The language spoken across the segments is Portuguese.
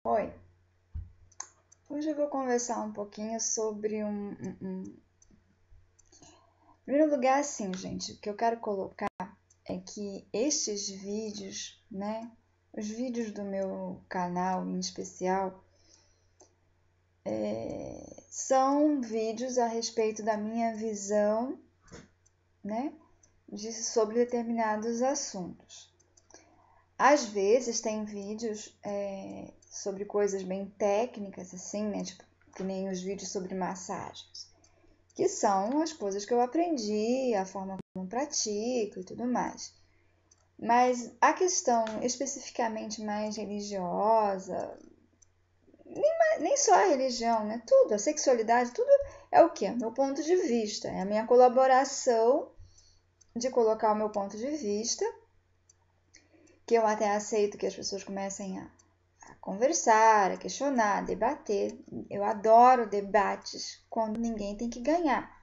Oi, hoje eu vou conversar um pouquinho sobre Em primeiro lugar, assim, gente, o que eu quero colocar é que estes vídeos, né, os vídeos do meu canal em especial, são vídeos a respeito da minha visão, né, sobre determinados assuntos. Às vezes tem vídeos sobre coisas bem técnicas, assim, né? Tipo, que nem os vídeos sobre massagens, que são as coisas que eu aprendi, a forma como pratico e tudo mais. Mas a questão especificamente mais religiosa, nem só a religião, né? Tudo, a sexualidade, tudo é o quê? Meu ponto de vista, é a minha colaboração de colocar o meu ponto de vista, que eu até aceito que as pessoas comecem a conversar, a questionar, a debater. Eu adoro debates quando ninguém tem que ganhar.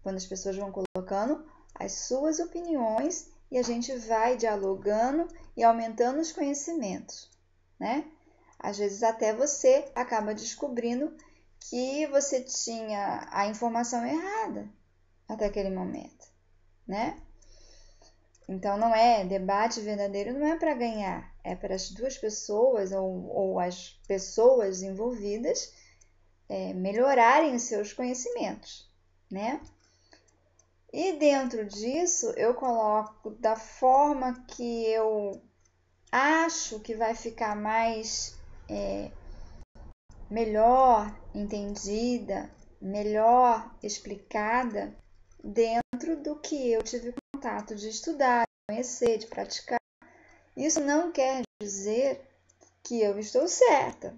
Quando as pessoas vão colocando as suas opiniões e a gente vai dialogando e aumentando os conhecimentos, né? Às vezes até você acaba descobrindo que você tinha a informação errada até aquele momento, né? Então, não é debate verdadeiro, não é para ganhar, é para as duas pessoas ou as pessoas envolvidas melhorarem os seus conhecimentos, né? E dentro disso, eu coloco da forma que eu acho que vai ficar mais melhor entendida, melhor explicada dentro do que eu tive contato de estudar, de conhecer, de praticar. Isso não quer dizer que eu estou certa.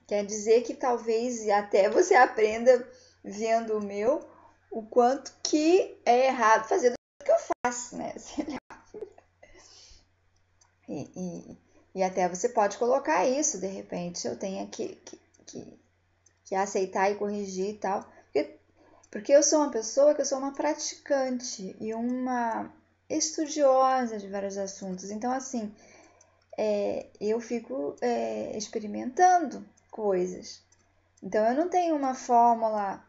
Quer dizer que talvez até você aprenda vendo o meu o quanto que é errado fazer do que eu faço, né? E até você pode colocar isso, de repente, eu tenho que aceitar e corrigir e tal. Porque eu sou uma pessoa que eu sou uma praticante e uma estudiosa de vários assuntos. Então, assim, eu fico experimentando coisas. Então, eu não tenho uma fórmula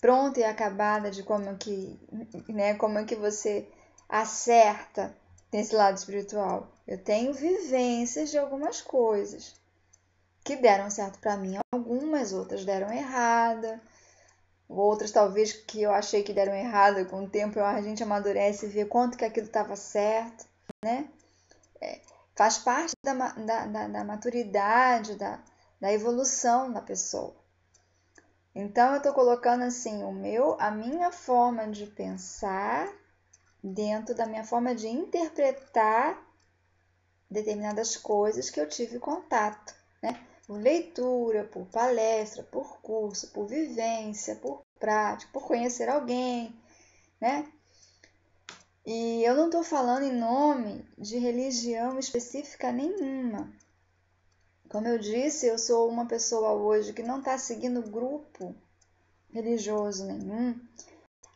pronta e acabada de como que você acerta nesse lado espiritual. Eu tenho vivências de algumas coisas que deram certo para mim, algumas outras deram errada, outras talvez que eu achei que deram errado, com o tempo a gente amadurece e vê quanto que aquilo estava certo, né? Faz parte da maturidade, da evolução da pessoa. Então eu estou colocando assim a minha forma de pensar dentro da minha forma de interpretar determinadas coisas que eu tive contato, né? Por leitura, por palestra, por curso, por vivência, por prática, por conhecer alguém, né? E eu não estou falando em nome de religião específica nenhuma. Como eu disse, eu sou uma pessoa hoje que não está seguindo grupo religioso nenhum.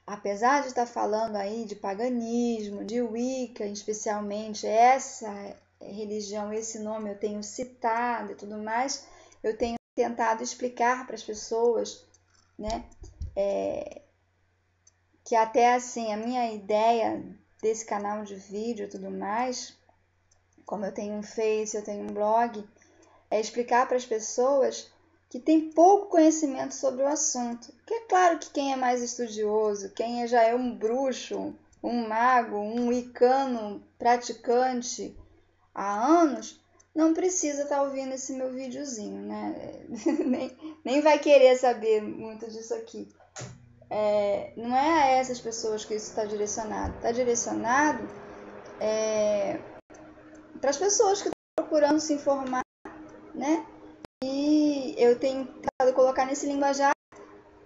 Apesar de estar falando aí de paganismo, de Wicca, especialmente essa religião, esse nome eu tenho citado e tudo mais, eu tenho tentado explicar para as pessoas, né, que até assim a minha ideia desse canal de vídeo e tudo mais, como eu tenho um Face, eu tenho um blog, é explicar para as pessoas que tem pouco conhecimento sobre o assunto. Porque é claro que quem é mais estudioso, quem já é um bruxo, um mago, um wicano praticante há anos, não precisa estar ouvindo esse meu videozinho, né? nem vai querer saber muito disso aqui. Não é a essas pessoas que isso está direcionado. Está direcionado para as pessoas que estão procurando se informar, né? E eu tenho tentado colocar nesse linguajar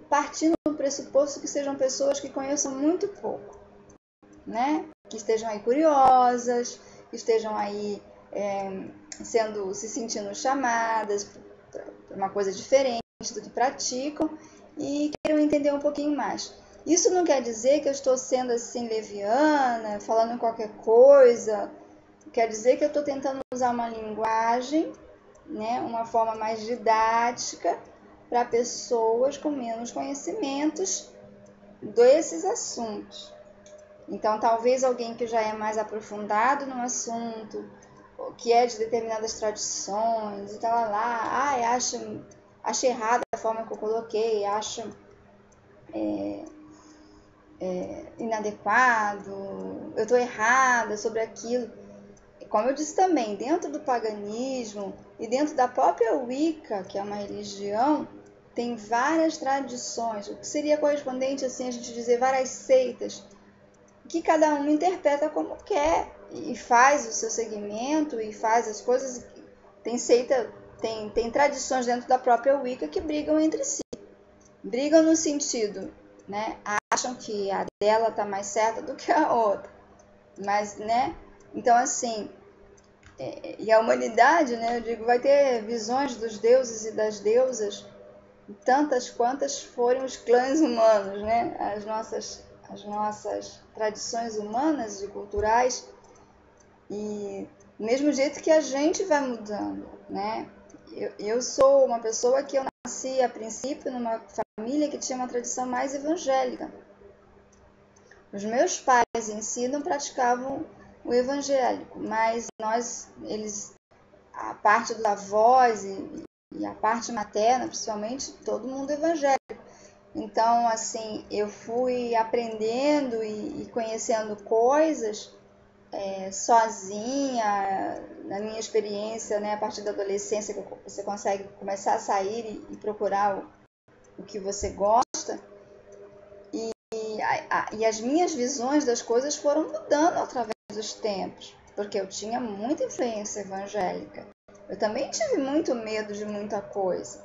partindo do pressuposto que sejam pessoas que conheçam muito pouco, né? Que estejam aí curiosas, que estejam aí se sentindo chamadas para uma coisa diferente do que praticam e queiram entender um pouquinho mais. Isso não quer dizer que eu estou sendo assim leviana, falando qualquer coisa, quer dizer que eu estou tentando usar uma linguagem, né, uma forma mais didática para pessoas com menos conhecimentos desses assuntos. Então, talvez alguém que já é mais aprofundado no assunto, que é de determinadas tradições, e tal lá, acho errada a forma que eu coloquei, acho inadequado, eu estou errada sobre aquilo. Como eu disse também, dentro do paganismo e dentro da própria Wicca, que é uma religião, tem várias tradições, o que seria correspondente assim a gente dizer várias seitas, que cada um interpreta como quer e faz o seu segmento e faz as coisas. Tem seita, tem tradições dentro da própria Wicca que brigam entre si. Brigam no sentido, né? Acham que a dela está mais certa do que a outra. Mas, né? Então, assim, e a humanidade, né? Eu digo, vai ter visões dos deuses e das deusas, tantas quantas forem os clãs humanos, né? As nossas tradições humanas e culturais, e do mesmo jeito que a gente vai mudando, né? Eu sou uma pessoa que eu nasci a princípio numa família que tinha uma tradição mais evangélica. Os meus pais em si não praticavam o evangélico, mas a parte dos avós e a parte materna, principalmente, todo mundo evangélico. Então, assim, eu fui aprendendo e conhecendo coisas sozinha, na minha experiência, né, a partir da adolescência, que você consegue começar a sair e procurar o que você gosta. E as minhas visões das coisas foram mudando através dos tempos, porque eu tinha muita influência evangélica. Eu também tive muito medo de muita coisa,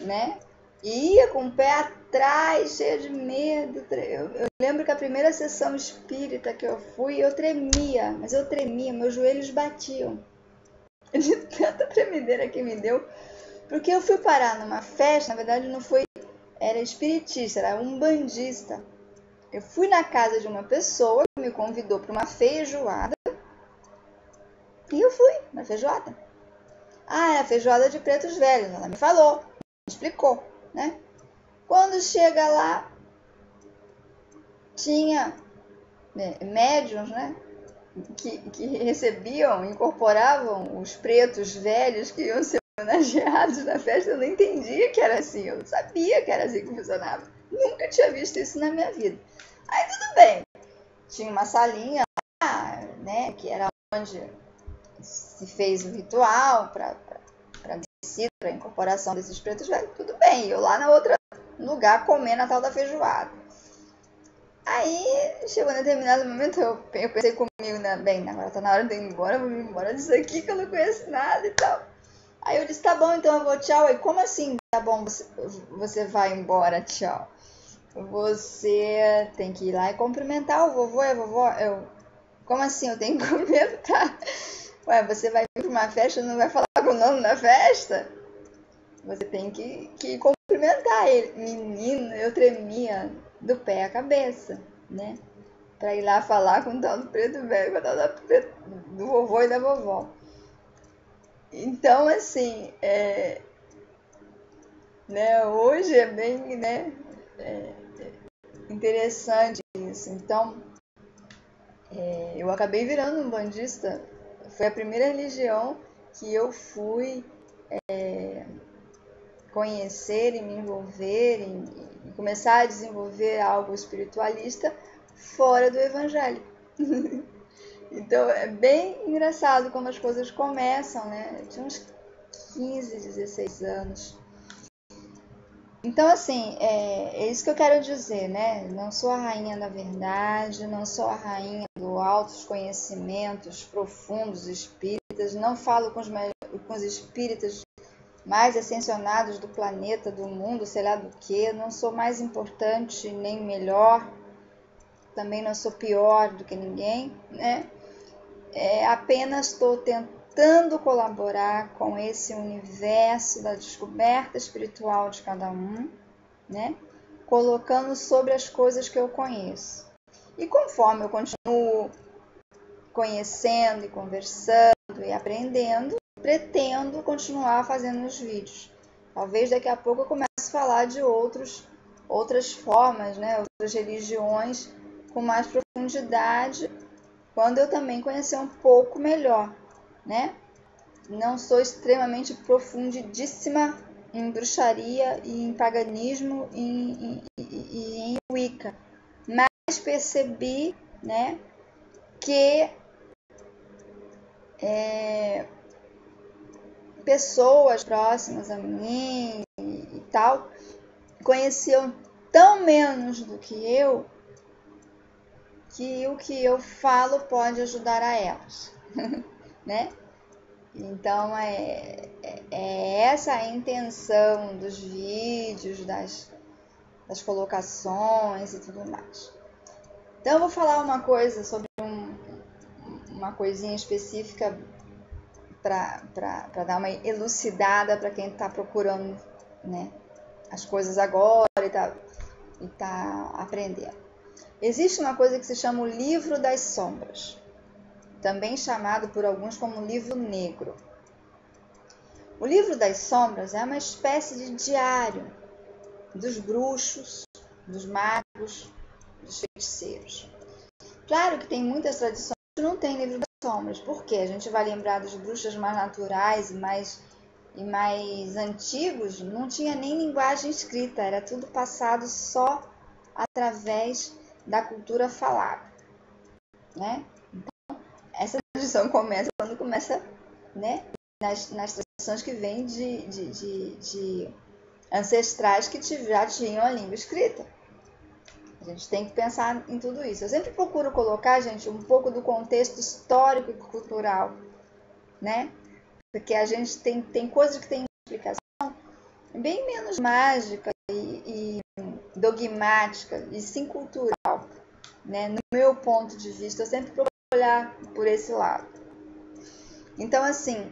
né? Ia com o pé atrás, cheia de medo. Eu lembro que a primeira sessão espírita que eu fui, eu tremia, mas eu tremia, meus joelhos batiam de tanta tremedeira que me deu, porque eu fui parar numa festa, na verdade não foi, era espiritista, era umbandista. Eu fui na casa de uma pessoa que me convidou para uma feijoada e eu fui na feijoada. Ah, era feijoada de pretos velhos, ela me falou, me explicou, né? Quando chega lá, tinha médiuns, né? Que recebiam, incorporavam os pretos velhos que iam ser homenageados na festa. Eu não entendia que era assim, eu não sabia que era assim que funcionava. Nunca tinha visto isso na minha vida. Aí tudo bem, tinha uma salinha lá, né, que era onde se fez o ritual para a incorporação desses pretos velhos. Tudo bem, eu lá na outra lugar comendo a tal da feijoada. Aí, chegou em determinado momento, eu pensei comigo, né? Bem, agora tá na hora de eu ir embora, vou me embora disso aqui que eu não conheço nada e tal. Aí eu disse, tá bom, então eu vou, tchau. Aí, como assim, tá bom, você vai embora, tchau? Você tem que ir lá e cumprimentar o vovô e a vovó. Como assim, eu tenho que cumprimentar? Ué, você vai vir pra uma festa e não vai falar com o nome da festa? Você tem que cumprimentar ele. Menino, eu tremia do pé à cabeça, né? Pra ir lá falar com o tal do preto velho, com o tal do vovô e da vovó. Então, assim, né, hoje é bem, né, interessante isso. Então, eu acabei virando um bandista. Foi a primeira religião que eu fui conhecer e me envolver e começar a desenvolver algo espiritualista fora do evangelho. Então é bem engraçado como as coisas começam, né? Eu tinha uns 15, 16 anos. Então, assim, é isso que eu quero dizer, né? Não sou a rainha da verdade, não sou a rainha dos altos conhecimentos profundos espíritas, não falo com os espíritas mais ascensionados do planeta, do mundo, sei lá do que. Não sou mais importante nem melhor, também não sou pior do que ninguém, né? Apenas estou tentando colaborar com esse universo da descoberta espiritual de cada um, né? Colocando sobre as coisas que eu conheço. E conforme eu continuo conhecendo e conversando e aprendendo, pretendo continuar fazendo os vídeos. Talvez daqui a pouco eu comece a falar de outras formas, né? Outras religiões com mais profundidade, quando eu também conhecer um pouco melhor, né? Não sou extremamente profundíssima em bruxaria e em paganismo e em Wicca, mas percebi, né, que pessoas próximas a mim e tal conheciam tão menos do que o que eu falo pode ajudar a elas, né? Então é essa a intenção dos vídeos, das colocações e tudo mais. Então eu vou falar uma coisa sobre uma coisinha específica para dar uma elucidada para quem está procurando, né, as coisas agora e tá aprendendo. Existe uma coisa que se chama o livro das sombras, também chamado por alguns como livro negro. O livro das sombras é uma espécie de diário dos bruxos, dos magos, dos feiticeiros. Claro que tem muitas tradições que não tem livro das sombras, porque a gente vai lembrar dos bruxos mais naturais e mais antigos, não tinha nem linguagem escrita, era tudo passado só através da cultura falada, né? Então, essa tradição começa quando começa, né, nas tradições que vêm de ancestrais que já tinham a língua escrita. A gente tem que pensar em tudo isso. Eu sempre procuro colocar, gente, um pouco do contexto histórico e cultural, né? Porque a gente tem coisas que tem explicação bem menos mágica e dogmática, e sim cultural, né? No meu ponto de vista, eu sempre procuro olhar por esse lado. Então, assim,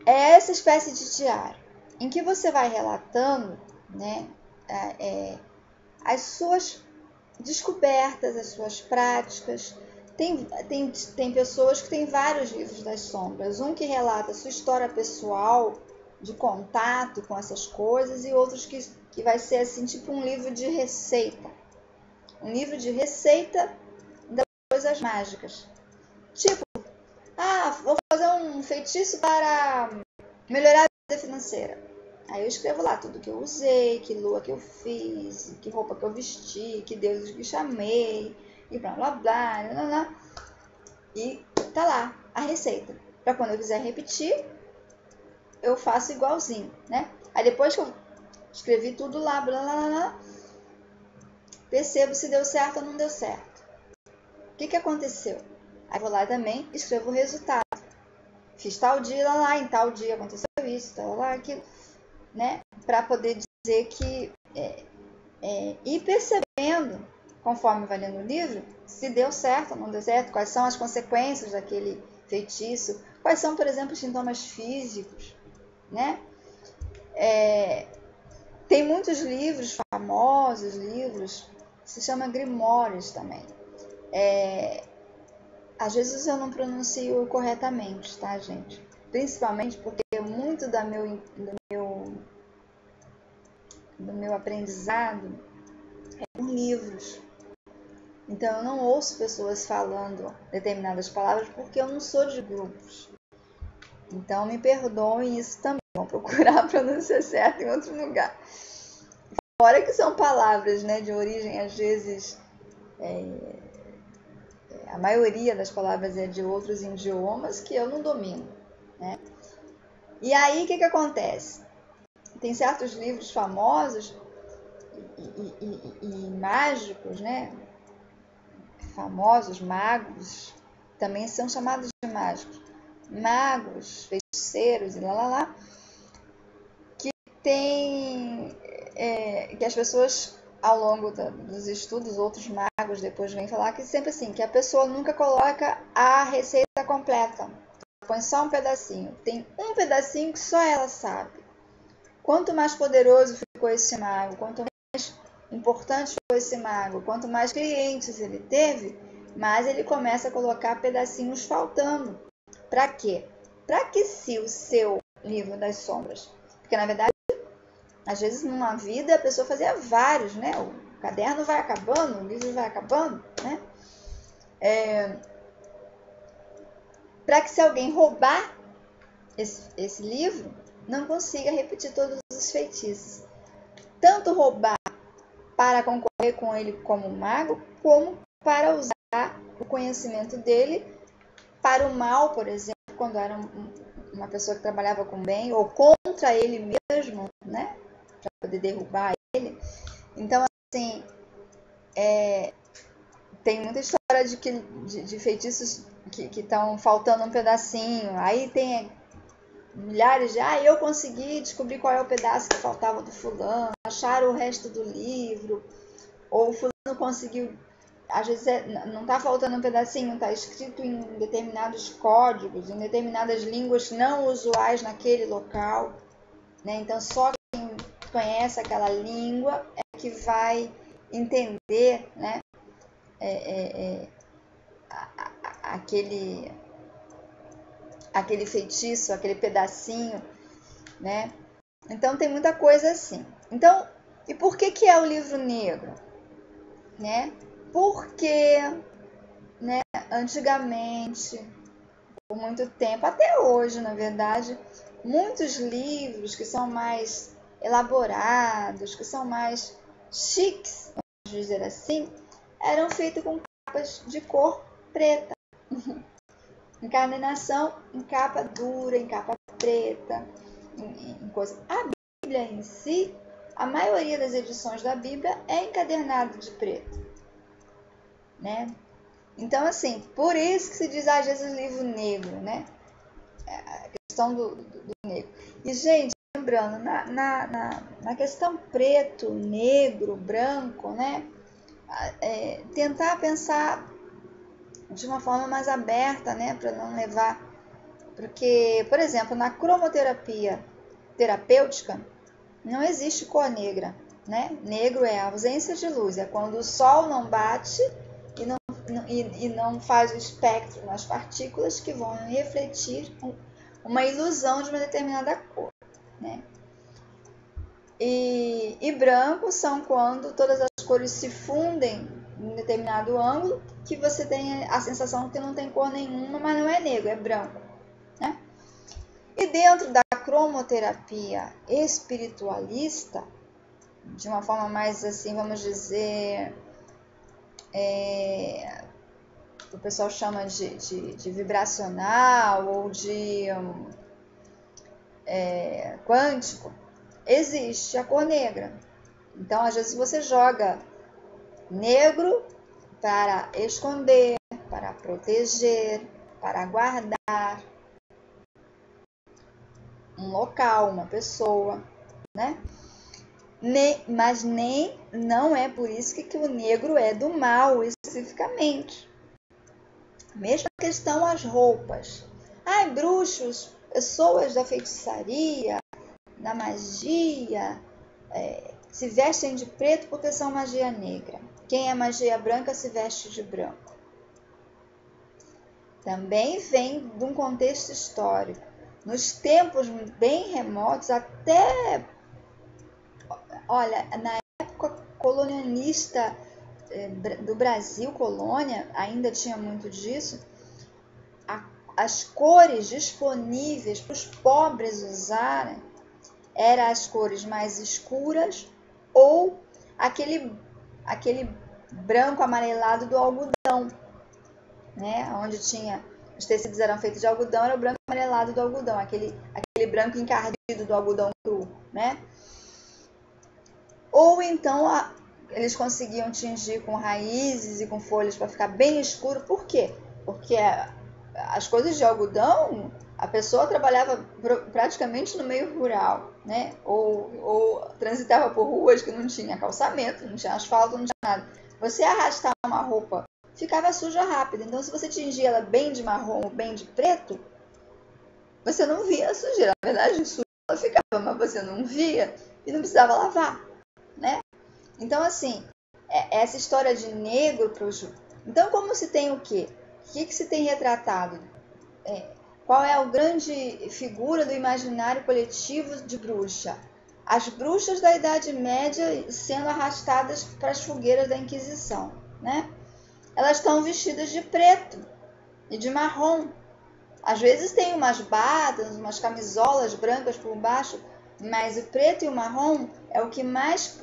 é essa espécie de diário em que você vai relatando, né, as suas descobertas, as suas práticas. Tem pessoas que têm vários livros das sombras. Um que relata a sua história pessoal, de contato com essas coisas, e outros que vai ser assim, tipo um livro de receita. Um livro de receita das coisas mágicas. Tipo, vou fazer um feitiço para melhorar a vida financeira. Aí eu escrevo lá tudo que eu usei, que lua que eu fiz, que roupa que eu vesti, que deuses que chamei, e blá blá blá, blá, blá. E tá lá a receita. Para quando eu quiser repetir, eu faço igualzinho, né? Aí depois que eu escrevi tudo lá, blá blá blá, percebo se deu certo ou não deu certo. O que aconteceu? Aí vou lá também, escrevo o resultado. Fiz tal dia, lá em tal dia aconteceu isso, tal lá, aquilo, né? Para poder dizer que ir percebendo, conforme vai lendo o livro, se deu certo ou não deu certo, quais são as consequências daquele feitiço, quais são, por exemplo, os sintomas físicos, né? Tem muitos livros, famosos livros, que se chama Grimórios também. Às vezes eu não pronuncio corretamente, tá, gente? Principalmente porque muito do meu aprendizado é com livros. Então eu não ouço pessoas falando determinadas palavras porque eu não sou de grupos. Então me perdoem isso também. Vou procurar a pronúncia certa em outro lugar. Fora que são palavras, né, de origem, às vezes, a maioria das palavras é de outros idiomas que eu não domino, né? E aí o que acontece? Tem certos livros famosos e mágicos, né? Famosos, magos, também são chamados de mágicos. Magos, feiticeiros e lá, que tem que as pessoas ao longo dos estudos, outros magos depois vêm falar que sempre assim, que a pessoa nunca coloca a receita completa, põe só um pedacinho, tem um pedacinho que só ela sabe. Quanto mais poderoso ficou esse mago, quanto mais importante foi esse mago, quanto mais clientes ele teve, mas ele começa a colocar pedacinhos faltando. Para quê? Para que se o seu livro das sombras, porque na verdade, às vezes numa vida a pessoa fazia vários, né? O caderno vai acabando, o livro vai acabando, né? Para que se alguém roubar esse livro, não consiga repetir todos os feitiços. Tanto roubar para concorrer com ele como mago, como para usar o conhecimento dele para o mal, por exemplo, quando era uma pessoa que trabalhava com bem, ou contra ele mesmo, né? Para poder derrubar ele. Então, assim, tem muita história de feitiços que estão faltando um pedacinho. Aí tem milhares de... eu consegui descobrir qual é o pedaço que faltava do fulano, acharam o resto do livro, ou o fulano conseguiu... Às vezes não está faltando um pedacinho, está escrito em determinados códigos, em determinadas línguas não usuais naquele local, né? Então só quem conhece aquela língua é que vai entender, né? Aquele feitiço, aquele pedacinho, né? Então tem muita coisa assim. Então, e por que é o livro negro, né? Porque, né, antigamente, por muito tempo, até hoje, na verdade, muitos livros que são mais elaborados, que são mais chiques, vamos dizer assim, eram feitos com capas de cor preta. Encadernação em capa dura, em capa preta, em coisa. A Bíblia em si, a maioria das edições da Bíblia é encadernado de preto, né? Então, assim, por isso que se diz às vezes livro negro, né? A questão do negro. E, gente, lembrando, na questão preto, negro, branco, né? Tentar pensar de uma forma mais aberta, né? Para não levar... Porque, por exemplo, na cromoterapia terapêutica, não existe cor negra, né? Negro é a ausência de luz, é quando o sol não bate e não faz o espectro nas partículas que vão refletir uma ilusão de uma determinada cor, né? E branco são quando todas as cores se fundem em determinado ângulo, que você tem a sensação que não tem cor nenhuma, mas não é negro, é branco, né? E dentro da cromoterapia espiritualista, de uma forma mais assim, vamos dizer, o pessoal chama de vibracional ou de quântico, existe a cor negra. Então, às vezes você joga negro para esconder, para proteger, para guardar um local, uma pessoa, né? Mas não é por isso que o negro é do mal especificamente. Mesma questão as roupas. Bruxos, pessoas da feitiçaria, da magia, se vestem de preto porque são magia negra. Quem é magia branca se veste de branco. Também vem de um contexto histórico. Nos tempos bem remotos, até... Olha, na época colonialista do Brasil, colônia, ainda tinha muito disso. As cores disponíveis para os pobres usarem eram as cores mais escuras ou aquele branco amarelado do algodão, né? Onde tinha os tecidos eram feitos de algodão, era o branco amarelado do algodão, aquele branco encardido do algodão cru, né? Ou então eles conseguiam tingir com raízes e com folhas para ficar bem escuro. Por quê? Porque as coisas de algodão, a pessoa trabalhava praticamente no meio rural, né? Ou transitava por ruas que não tinha calçamento, não tinha asfalto, não tinha nada. Você arrastar uma roupa, ficava suja rápido. Então, se você tingia ela bem de marrom ou bem de preto, você não via a sujeira. Na verdade, suja ela ficava, mas você não via e não precisava lavar, né? Então, assim, essa história de negro Então, como se tem o quê? O que se tem retratado? Qual é a grande figura do imaginário coletivo de bruxa? As bruxas da Idade Média sendo arrastadas para as fogueiras da Inquisição, né? Elas estão vestidas de preto e de marrom. Às vezes tem umas batas, umas camisolas brancas por baixo, mas o preto e o marrom é o que mais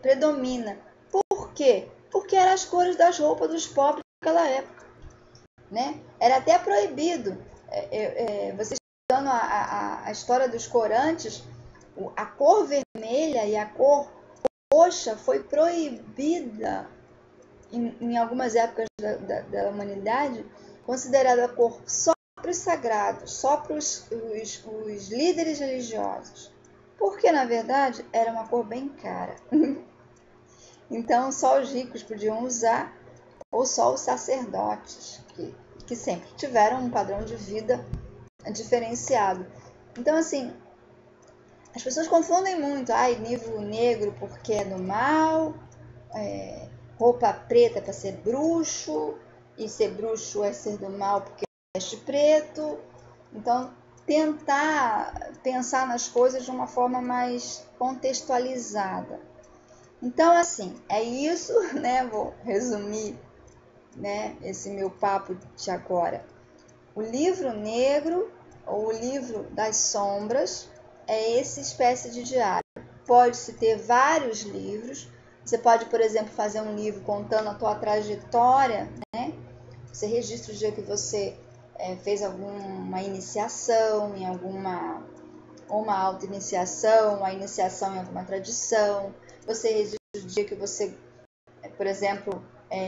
predomina. Por quê? Porque eram as cores das roupas dos pobres naquela época, né? Era até proibido. Vocês estudando a história dos corantes, a cor vermelha e a cor roxa foi proibida em algumas épocas da humanidade, considerada a cor só para os sagrados, só para os líderes religiosos, porque na verdade era uma cor bem cara. Então só os ricos podiam usar, ou só os sacerdotes, que sempre tiveram um padrão de vida diferenciado. Então assim, as pessoas confundem muito, livro negro porque é do mal, roupa preta para ser bruxo, e ser bruxo é ser do mal porque veste preto. Então, tentar pensar nas coisas de uma forma mais contextualizada. Então, assim, é isso, né? Vou resumir, né, esse meu papo de agora. O livro negro, ou o livro das sombras, é essa espécie de diário. Pode-se ter vários livros. Você pode, por exemplo, fazer um livro contando a tua trajetória, né? Você registra o dia que você fez alguma iniciação em uma auto-iniciação, uma iniciação em alguma tradição. Você registra o dia que você, por exemplo,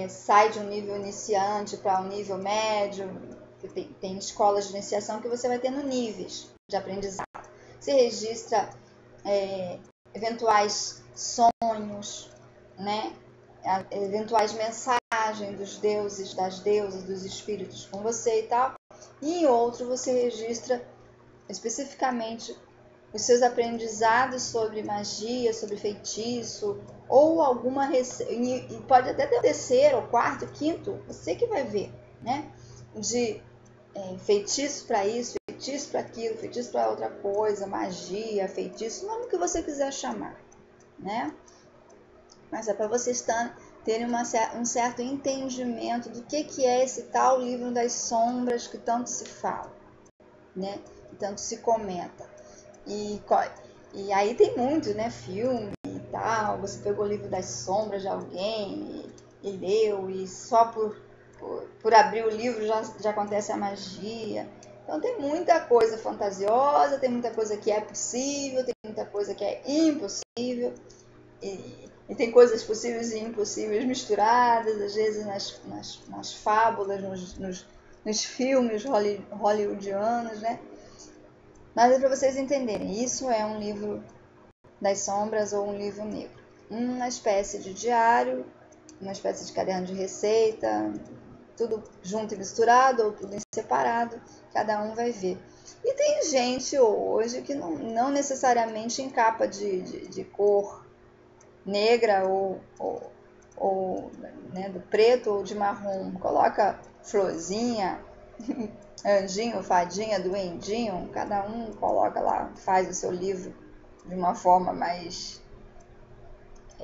sai de um nível iniciante para um nível médio. Tem escolas de iniciação que você vai tendo níveis de aprendizado. Você registra eventuais sonhos, né? Eventuais mensagens dos deuses, das deusas, dos espíritos com você e tal. E em outro você registra especificamente os seus aprendizados sobre magia, sobre feitiço, ou alguma receita, e pode até ter o terceiro, ou quarto, quinto, você que vai ver, né? De feitiço para isso, feitiço para aquilo, feitiço para outra coisa, magia, feitiço, o nome que você quiser chamar, né? Mas é para vocês terem um certo entendimento do que é esse tal livro das sombras que tanto se fala, né? Que tanto se comenta. E aí tem muito, né? Filme e tal. Você pegou o livro das sombras de alguém e leu, e só por abrir o livro já acontece a magia. Então tem muita coisa fantasiosa, tem muita coisa que é possível, tem muita coisa que é impossível. E tem coisas possíveis e impossíveis misturadas, às vezes nas fábulas, nos filmes hollywoodianos, né? Mas é para vocês entenderem, isso é um livro das sombras ou um livro negro. Uma espécie de diário, uma espécie de caderno de receita, tudo junto e misturado ou tudo em separado, cada um vai ver. E tem gente hoje que não necessariamente em capa de cor negra ou né, do preto ou de marrom, coloca florzinha, anjinho, fadinha, duendinho, cada um coloca lá, faz o seu livro de uma forma mais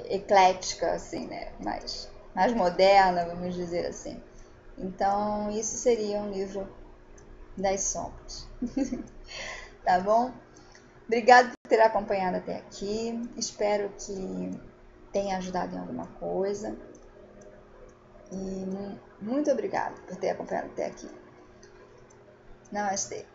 eclética, assim, né, mais moderna, vamos dizer assim. Então, isso seria um livro das sombras. Tá bom? Obrigada por ter acompanhado até aqui. Espero que tenha ajudado em alguma coisa. E muito obrigada por ter acompanhado até aqui. Namastê.